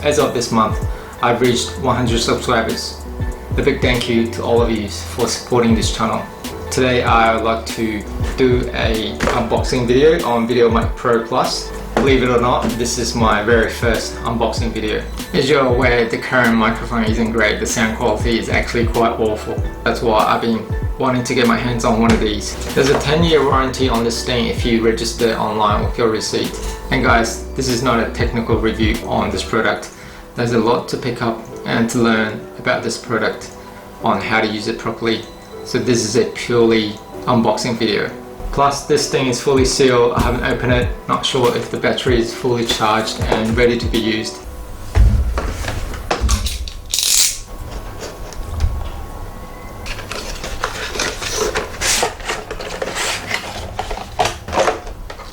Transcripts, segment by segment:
As of this month, I've reached 100 subscribers. A big thank you to all of you for supporting this channel. Today I would like to do a unboxing video on Videomic Pro Plus. Believe it or not, this is my very first unboxing video. As you're aware, the current microphone isn't great. The sound quality is actually quite awful. That's why I've been wanting to get my hands on one of these. There's a 10-year warranty on this thing if you register online with your receipt. And guys, this is not a technical review on this product. There's a lot to pick up and to learn about this product on how to use it properly. So this is a purely unboxing video. Plus this thing is fully sealed. I haven't opened it, not sure if the battery is fully charged and ready to be used.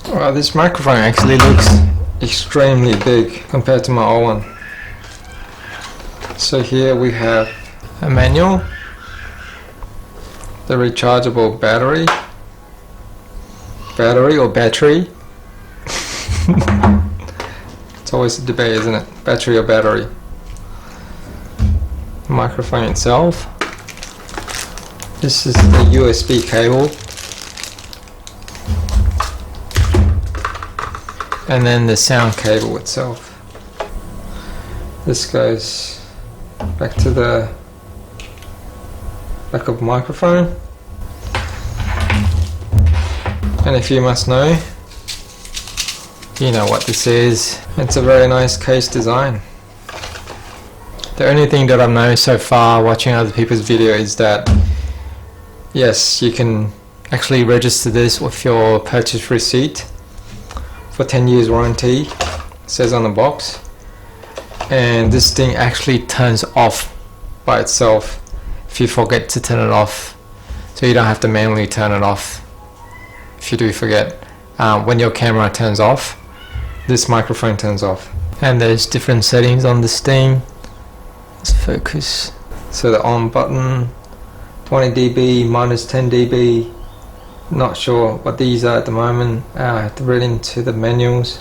Wow, this microphone actually looks extremely big compared to my old one. So here we have a manual, the rechargeable battery or battery. It's always a debate, isn't it? Battery or battery. The microphone itself. This is the USB cable. And then the sound cable itself. This goes back to the back of the microphone. And if you must know, you know what this is. It's a very nice case design. The only thing that I've known so far watching other people's videos is that yes, you can actually register this with your purchase receipt for 10 years warranty, it says on the box. And this thing actually turns off by itself if you forget to turn it off, so you don't have to manually turn it off if you do forget. When your camera turns off, this microphone turns off. And there's different settings on this thing. Let's focus. So the on button, 20 dB, minus 10 dB. Not sure what these are at the moment. I have to read into the manuals.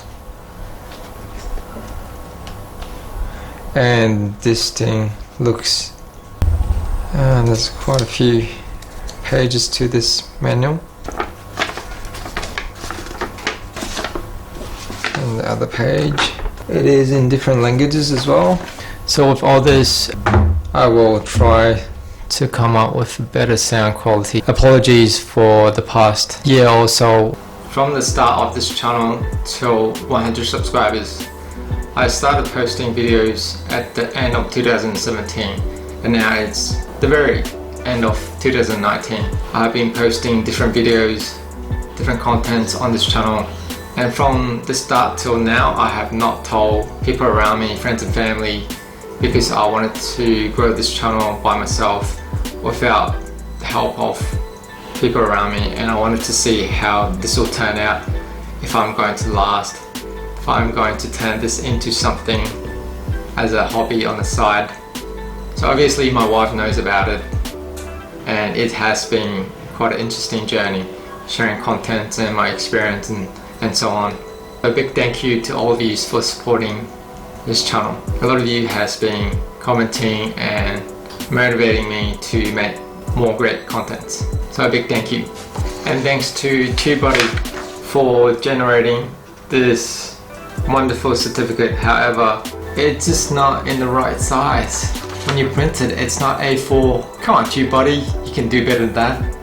And this thing looks, there's quite a few pages to this manual. And the other page, it is in different languages as well. So with all this, I will try to come up with better sound quality. Apologies for the past year or so. From the start of this channel till 100 subscribers, I started posting videos at the end of 2017, and now it's the very end of 2019. I've been posting different videos, different contents on this channel, and from the start till now I have not told people around me, friends and family, because I wanted to grow this channel by myself without the help of people around me, and I wanted to see how this will turn out, if I'm going to last, if I'm going to turn this into something as a hobby on the side. So obviously my wife knows about it, and it has been quite an interesting journey, sharing content and my experience and so on. A big thank you to all of you for supporting this channel. A lot of you has been commenting and motivating me to make more great contents. So a big thank you. And thanks to TubeBuddy for generating this wonderful certificate. However, it's just not in the right size. When you print it, it's not A4. Come on TubeBuddy, you can do better than that.